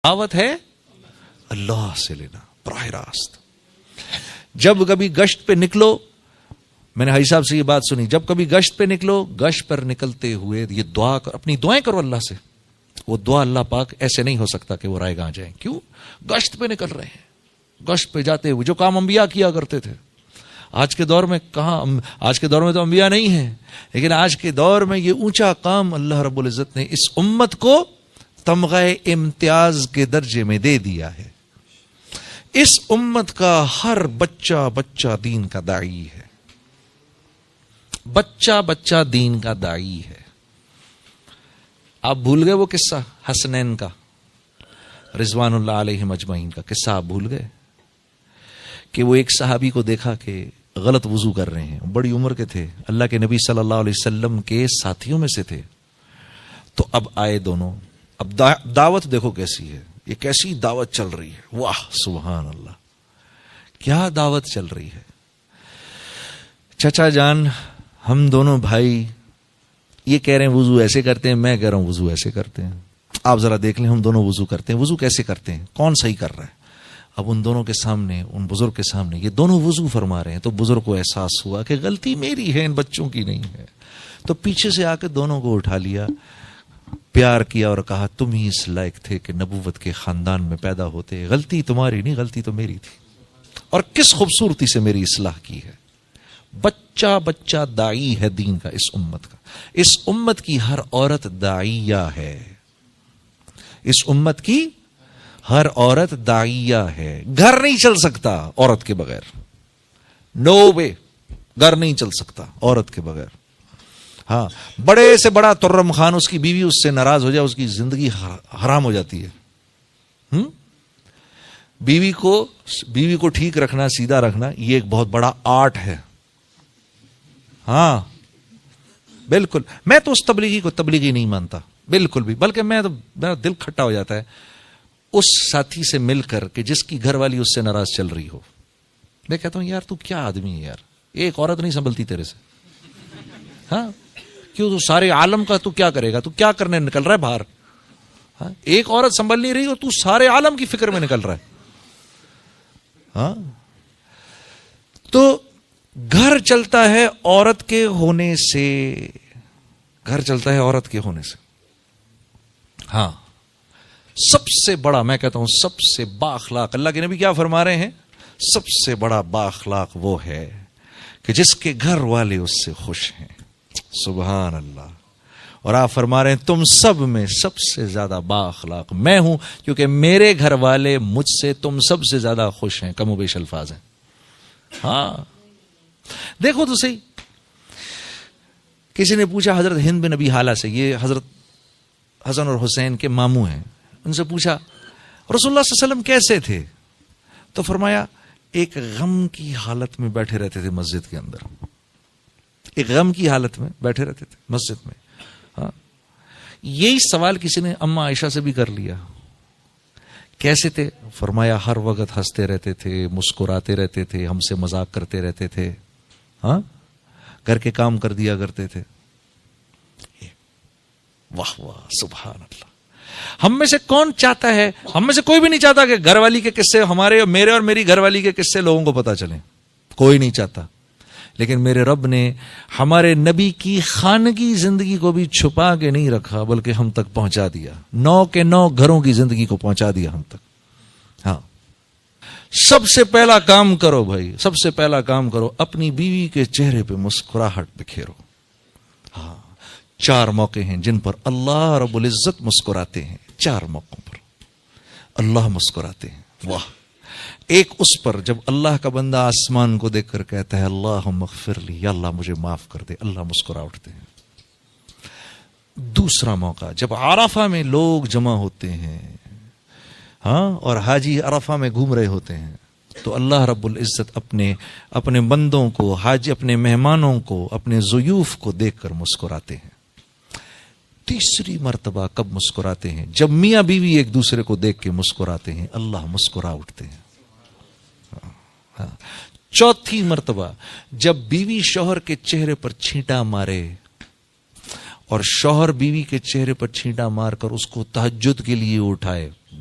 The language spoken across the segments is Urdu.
دعوت ہے اللہ سے لینا براہ راست. جب کبھی گشت پہ نکلو، میں نے حاجی صاحب سے یہ بات سنی، جب کبھی گشت پہ نکلو، گشت پر نکلتے ہوئے یہ دعا اپنی دعائیں کرو اللہ سے. وہ دعا اللہ پاک ایسے نہیں ہو سکتا کہ وہ رائے گاں جائیں. کیوں؟ گشت پہ نکل رہے ہیں. گشت پہ جاتے ہوئے جو کام انبیاء کیا کرتے تھے. آج کے دور میں کہاں، آج کے دور میں تو انبیاء نہیں ہیں، لیکن آج کے دور میں یہ اونچا کام اللہ رب العزت نے اس امت کو تمغہ امتیاز کے درجے میں دے دیا ہے. اس امت کا ہر بچہ دین کا داعی ہے. بچہ دین کا داعی ہے. آپ بھول گئے وہ قصہ حسنین کا، رضوان اللہ علیہ مجمعین کا قصہ آپ بھول گئے کہ وہ ایک صحابی کو دیکھا کہ غلط وضو کر رہے ہیں. بڑی عمر کے تھے، اللہ کے نبی صلی اللہ علیہ وسلم کے ساتھیوں میں سے تھے. تو اب آئے دونوں. اب دعوت دیکھو کیسی ہے، یہ کیسی دعوت چل رہی ہے. واہ سبحان اللہ، کیا دعوت چل رہی ہے. چچا جان، ہم دونوں بھائی یہ کہہ رہے ہیں وضو ایسے کرتے ہیں، میں کہہ رہا ہوں وضو ایسے کرتے ہیں. آپ ذرا دیکھ لیں، ہم دونوں وضو کرتے ہیں، وضو کیسے کرتے ہیں، کون صحیح کر رہا ہے. اب ان دونوں کے سامنے، ان بزرگ کے سامنے یہ دونوں وضو فرما رہے ہیں. تو بزرگ کو احساس ہوا کہ غلطی میری ہے، ان بچوں کی نہیں ہے. تو پیچھے سے آ کے دونوں کو اٹھا لیا، پیار کیا اور کہا تم ہی اس لائق تھے کہ نبوت کے خاندان میں پیدا ہوتے. غلطی تمہاری نہیں، غلطی تو میری تھی. اور کس خوبصورتی سے میری اصلاح کی ہے. بچہ داعی ہے دین کا اس امت کا. اس امت کی ہر عورت داعیہ ہے. اس امت کی ہر عورت داعیہ ہے. گھر نہیں چل سکتا عورت کے بغیر. نو وے، گھر نہیں چل سکتا عورت کے بغیر. ہاں، بڑے سے بڑا ترم خان، اس کی بیوی اس سے ناراض ہو جائے، اس کی زندگی حرام ہو جاتی ہے. بیوی کو ٹھیک رکھنا، سیدھا رکھنا، یہ ایک بہت بڑا آرٹ ہے. ہاں بالکل. میں تو اس تبلیغی کو تبلیغی نہیں مانتا بالکل بھی، بلکہ میرا دل کھٹا ہو جاتا ہے اس ساتھی سے مل کر کہ جس کی گھر والی اس سے ناراض چل رہی ہو. میں کہتا ہوں یار تو کیا آدمی ہے یار، ایک عورت نہیں سنبھلتی تیرے سے. ہاں کیوں، تو سارے عالم کا تو کیا کرے گا، تو کیا کرنے نکل رہا ہے باہر. ہاں ایک عورت سنبھل نہیں رہی اور تو سارے عالم کی فکر میں نکل رہا ہے. ہاں تو گھر چلتا ہے عورت کے ہونے سے. گھر چلتا ہے عورت کے ہونے سے. ہاں سب سے بڑا، میں کہتا ہوں سب سے با اخلاق، اللہ کے نبی کیا فرما رہے ہیں، سب سے بڑا با اخلاق وہ ہے کہ جس کے گھر والے اس سے خوش ہیں. سبحان اللہ. اور آپ فرما رہے ہیں تم سب میں سب سے زیادہ با اخلاق میں ہوں، کیونکہ میرے گھر والے مجھ سے تم سب سے زیادہ خوش ہیں. کم و بیش الفاظ ہیں. ہاں دیکھو تو صحیح. کسی نے پوچھا حضرت ہند بن ابی حالہ سے، یہ حضرت حسن اور حسین کے ماموں ہیں، ان سے پوچھا رسول اللہ صلی اللہ علیہ وسلم کیسے تھے؟ تو فرمایا ایک غم کی حالت میں بیٹھے رہتے تھے مسجد کے اندر. ایک غم کی حالت میں بیٹھے رہتے تھے مسجد میں. ہاں یہی سوال کسی نے اماں عائشہ سے بھی کر لیا، کیسے تھے؟ فرمایا ہر وقت ہنستے رہتے تھے، مسکراتے رہتے تھے، ہم سے مذاق کرتے رہتے تھے. ہاں گھر کے کام کر دیا کرتے تھے. واہ واہ سبحان اللہ. ہم میں سے کون چاہتا ہے، ہم میں سے کوئی بھی نہیں چاہتا کہ گھر والی کے قصے، ہمارے میرے اور میری گھر والی کے قصے لوگوں کو پتا چلیں. کوئی نہیں چاہتا. لیکن میرے رب نے ہمارے نبی کی خانگی زندگی کو بھی چھپا کے نہیں رکھا، بلکہ ہم تک پہنچا دیا. 9 کے 9 گھروں کی زندگی کو پہنچا دیا ہم تک. ہاں سب سے پہلا کام کرو بھائی، سب سے پہلا کام کرو، اپنی بیوی کے چہرے پہ مسکراہٹ بکھیرو. ہاں 4 موقع ہیں جن پر اللہ رب العزت مسکراتے ہیں. 4 موقعوں پر اللہ مسکراتے ہیں. واہ. ایک اس پر جب اللہ کا بندہ آسمان کو دیکھ کر کہتا ہے اللہم اغفر لی، یا اللہ مجھے معاف کر دے، اللہ مسکرا اٹھتے ہیں. دوسرا موقع جب عرفہ میں لوگ جمع ہوتے ہیں، ہاں اور حاجی عرفہ میں گھوم رہے ہوتے ہیں، تو اللہ رب العزت اپنے بندوں کو، حاجی اپنے مہمانوں کو، اپنے ضیوف کو دیکھ کر مسکراتے ہیں. تیسری مرتبہ کب مسکراتے ہیں؟ جب میاں بیوی ایک دوسرے کو دیکھ کے مسکراتے ہیں، اللہ مسکرا اٹھتے ہیں. چوتھی مرتبہ جب بیوی شوہر کے چہرے پر چھینٹا مارے اور شوہر بیوی کے چہرے پر چھینٹا مار کر اس کو تہجد کے لیے اٹھائے،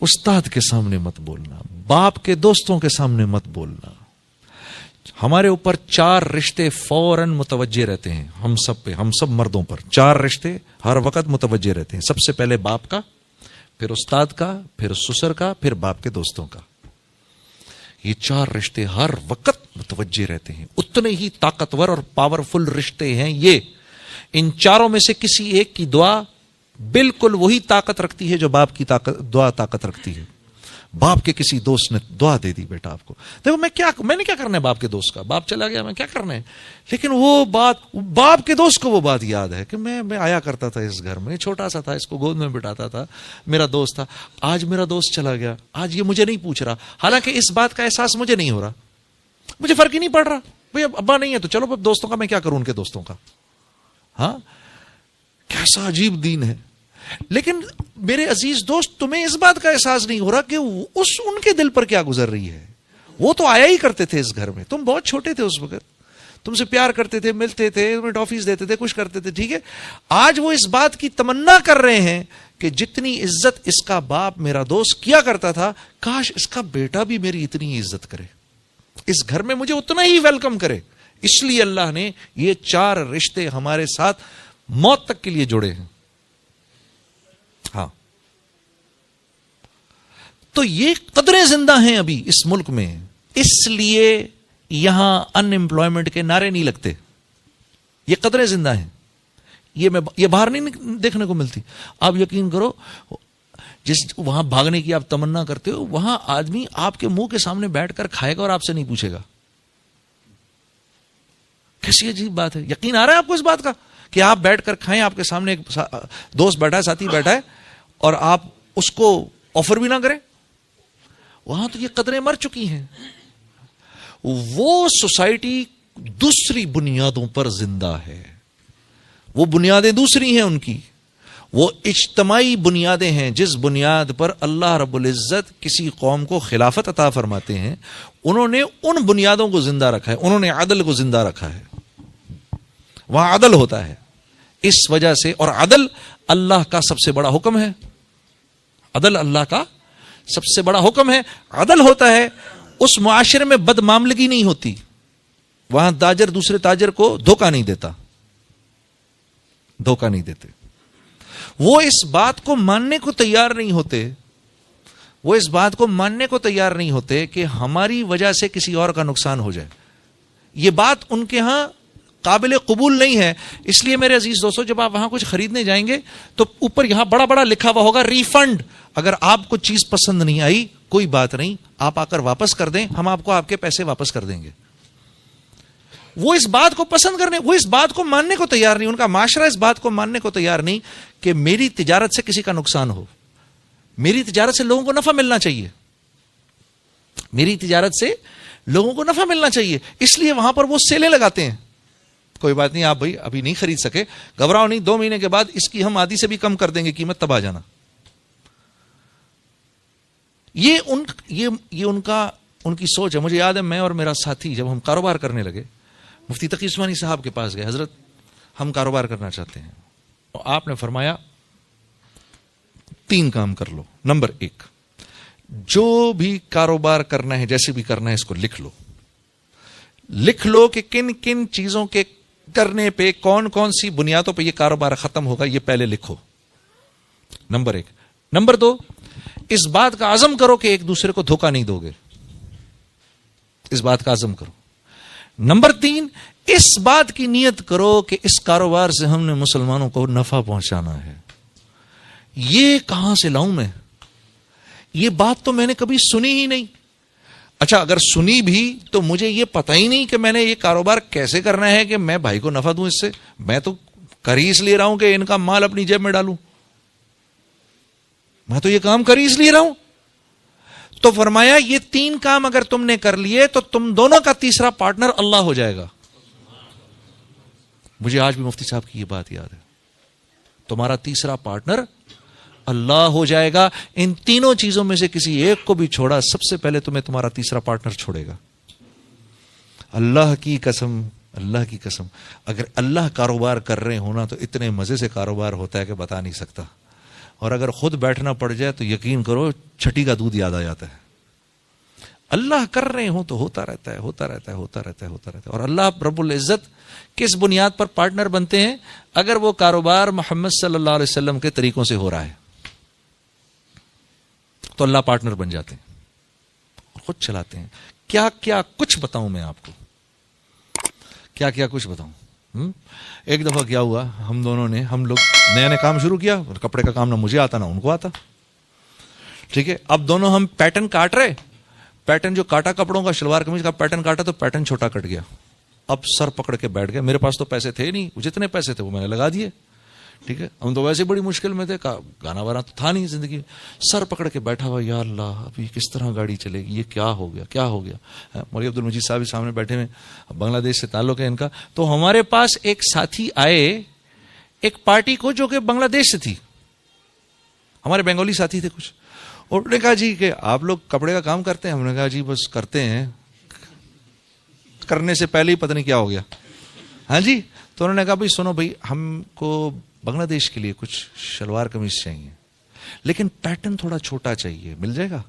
استاد کے سامنے مت بولنا, باپ کے دوستوں کے سامنے مت بولنا. ہمارے اوپر 4 رشتے فوراً متوجہ رہتے ہیں, ہم سب مردوں پر 4 رشتے ہر وقت متوجہ رہتے ہیں. سب سے پہلے باپ کا, پھر استاد کا, پھر سسر کا, پھر باپ کے دوستوں کا. یہ 4 رشتے ہر وقت متوجہ رہتے ہیں. اتنے ہی طاقتور اور پاورفل رشتے ہیں یہ. ان 4 میں سے کسی ایک کی دعا بالکل وہی طاقت رکھتی ہے جو باپ کی دعا طاقت رکھتی ہے. باپ کے کسی دوست نے دعا دے دی بیٹا آپ کو, دیکھو میں نے کیا کرنا ہے باپ کے دوست کا, باپ چلا گیا میں کیا کرنا ہے, لیکن وہ بات باپ کے دوست کو وہ بات یاد ہے کہ میں آیا کرتا تھا اس گھر میں, چھوٹا سا تھا, اس کو گود میں بٹھاتا تھا, میرا دوست تھا, آج میرا دوست چلا گیا, آج یہ مجھے نہیں پوچھ رہا, حالانکہ اس بات کا احساس مجھے نہیں ہو رہا, مجھے فرق ہی نہیں پڑ رہا. بھئی اب ابا نہیں ہے تو چلو اب دوستوں کا میں کیا کروں, ان کے دوستوں کا. ہاں کیسا عجیب دین ہے. لیکن میرے عزیز دوست, تمہیں اس بات کا احساس نہیں ہو رہا کہ ان کے دل پر کیا گزر رہی ہے. وہ تو آیا ہی کرتے تھے اس گھر میں, تم بہت چھوٹے تھے اس وقت, تم سے پیار کرتے تھے, ملتے تھے, تمہیں ٹافیز دیتے تھے, کچھ کرتے تھے, ٹھیک ہے. آج وہ اس بات کی تمنا کر رہے ہیں کہ جتنی عزت اس کا باپ میرا دوست کیا کرتا تھا, کاش اس کا بیٹا بھی میری اتنی عزت کرے, اس گھر میں مجھے اتنا ہی ویلکم کرے. اس لیے اللہ نے یہ 4 رشتے ہمارے ساتھ موت تک کے لیے جوڑے ہیں. ہاں تو یہ قدریں زندہ ہیں ابھی اس ملک میں, اس لیے یہاں ان امپلائمنٹ کے نعرے نہیں لگتے. یہ قدریں زندہ ہیں, یہ باہر نہیں دیکھنے کو ملتی. آپ یقین کرو, جس وہاں بھاگنے کی آپ تمنا کرتے ہو, وہاں آدمی آپ کے منہ کے سامنے بیٹھ کر کھائے گا اور آپ سے نہیں پوچھے گا. کیسی عجیب بات ہے. یقین آ رہا ہے آپ کو اس بات کا کہ آپ بیٹھ کر کھائیں, آپ کے سامنے ایک دوست بیٹھا ہے, ساتھی بیٹھا ہے, اور آپ اس کو آفر بھی نہ کریں. وہاں تو یہ قدریں مر چکی ہیں. وہ سوسائٹی دوسری بنیادوں پر زندہ ہے, وہ بنیادیں دوسری ہیں ان کی, وہ اجتماعی بنیادیں ہیں. جس بنیاد پر اللہ رب العزت کسی قوم کو خلافت عطا فرماتے ہیں, انہوں نے ان بنیادوں کو زندہ رکھا ہے. انہوں نے عدل کو زندہ رکھا ہے, وہاں عدل ہوتا ہے. اس وجہ سے, اور عدل اللہ کا سب سے بڑا حکم ہے, عدل اللہ کا سب سے بڑا حکم ہے. عدل ہوتا ہے, اس معاشرے میں بد معاملگی نہیں ہوتی, وہاں تاجر دوسرے تاجر کو دھوکہ نہیں دیتا, دھوکہ نہیں دیتے. وہ اس بات کو ماننے کو تیار نہیں ہوتے, وہ اس بات کو ماننے کو تیار نہیں ہوتے کہ ہماری وجہ سے کسی اور کا نقصان ہو جائے. یہ بات ان کے ہاں قابل قبول نہیں ہے. اس لیے میرے عزیز دوستو, جب آپ وہاں کچھ خریدنے جائیں گے تو اوپر یہاں بڑا بڑا لکھا ہوا ہوگا ریفنڈ. اگر آپ کو چیز پسند نہیں آئی کوئی بات نہیں, آپ آ کر واپس کر دیں, ہم آپ کو آپ کے پیسے واپس کر دیں گے. وہ اس بات کو پسند کرنے, وہ اس بات کو ماننے کو تیار نہیں, ان کا معاشرہ اس بات کو ماننے کو تیار نہیں کہ میری تجارت سے کسی کا نقصان ہو. میری تجارت سے لوگوں کو نفع ملنا چاہیے, میری تجارت سے لوگوں کو نفع ملنا چاہیے. اس لیے وہاں پر وہ سیلیں لگاتے ہیں. کوئی بات نہیں, آپ بھائی ابھی نہیں خرید سکے, گھبراؤ نہیں, 2 مہینے کے بعد اس کی ہم آدھی سے بھی کم کر دیں گے قیمت, تب آ جانا. یہ ان کی سوچ ہے. مجھے یاد ہے, میں اور میرا ساتھی جب ہم کاروبار کرنے لگے, مفتی تقی عثمانی صاحب کے پاس گئے, حضرت ہم کاروبار کرنا چاہتے ہیں. آپ نے فرمایا 3 کام کر لو. نمبر 1, جو بھی کاروبار کرنا ہے, جیسے بھی کرنا ہے, اس کو لکھ لو. لکھ لو کہ کن کن چیزوں کے کرنے پہ, کون کون سی بنیادوں پہ یہ کاروبار ختم ہوگا, یہ پہلے لکھو. نمبر 1. نمبر 2, اس بات کا عزم کرو کہ ایک دوسرے کو دھوکہ نہیں دو گے, اس بات کا عزم کرو. نمبر 3, اس بات کی نیت کرو کہ اس کاروبار سے ہم نے مسلمانوں کو نفع پہنچانا ہے. یہ کہاں سے لاؤں میں؟ یہ بات تو میں نے کبھی سنی ہی نہیں. اچھا اگر سنی بھی تو مجھے یہ پتہ ہی نہیں کہ میں نے یہ کاروبار کیسے کرنا ہے کہ میں بھائی کو نفع دوں اس سے. میں تو کر ہی اس لیے رہا ہوں کہ ان کا مال اپنی جیب میں ڈالوں, میں تو یہ کام کر ہی اس لیے رہا ہوں. تو فرمایا یہ 3 کام اگر تم نے کر لیے تو تم دونوں کا تیسرا پارٹنر اللہ ہو جائے گا. مجھے آج بھی مفتی صاحب کی یہ بات یاد ہے, تمہارا تیسرا پارٹنر اللہ ہو جائے گا. ان 3 چیزوں میں سے کسی ایک کو بھی چھوڑا, سب سے پہلے تمہیں تمہارا تیسرا پارٹنر چھوڑے گا. اللہ کی قسم, اللہ کی قسم, اگر اللہ کاروبار کر رہے ہونا تو اتنے مزے سے کاروبار ہوتا ہے کہ بتا نہیں سکتا. اور اگر خود بیٹھنا پڑ جائے تو یقین کرو چھٹی کا دودھ یاد آ جاتا ہے. اللہ کر رہے ہوں تو ہوتا رہتا ہے, ہوتا رہتا ہے, ہوتا رہتا ہے, ہوتا رہتا ہے. اور اللہ رب العزت کس بنیاد پر پارٹنر بنتے ہیں؟ اگر وہ کاروبار محمد صلی اللہ علیہ وسلم کے طریقوں سے ہو رہا ہے تو اللہ پارٹنر بن جاتے ہیں اور خود چلاتے ہیں. کیا کیا کچھ بتاؤں میں آپ کو, کیا کیا کچھ بتاؤں. ایک دفعہ کیا ہوا, ہم لوگ نیا کام شروع کیا, کپڑے کا کام نہ مجھے آتا نہ ان کو آتا. ٹھیک ہے, اب دونوں ہم پیٹرن کاٹ رہے, پیٹرن جو کاٹا کپڑوں کا, شلوار قمیض کا پیٹرن کاٹا تو پیٹرن چھوٹا کٹ گیا. اب سر پکڑ کے بیٹھ گئے, میرے پاس تو پیسے تھے نہیں, جتنے پیسے تھے وہ میں نے لگا دیے. ٹھیک ہے, ہم تو ویسے بڑی مشکل میں تھے, گانا وانا تو تھا نہیں زندگی. سر پکڑ کے بیٹھا ہوا, یا اللہ ابھی کس طرح گاڑی چلے گی, یہ کیا ہو گیا, کیا ہو گیا. مولوی عبد المجید صاحب سامنے بیٹھے ہوئے, بنگلہ دیش سے تعلق ہے ان کا. تو ہمارے پاس ایک ساتھی آئے ایک پارٹی کو جو کہ بنگلہ دیش سے تھی, ہمارے بنگالی ساتھی تھے کچھ. اور انہوں نے کہا جی کہ آپ لوگ کپڑے کا کام کرتے ہیں؟ ہم نے کہا جی بس کرتے ہیں, کرنے سے پہلے ہی پتہ نہیں کیا ہو گیا. ہاں جی. تو انہوں نے کہا بھائی سنو بھائی, ہم کو بنگلہ دیش کے لیے کچھ شلوار قمیض چاہیے لیکن پیٹرن تھوڑا چھوٹا چاہیے, مل جائے گا؟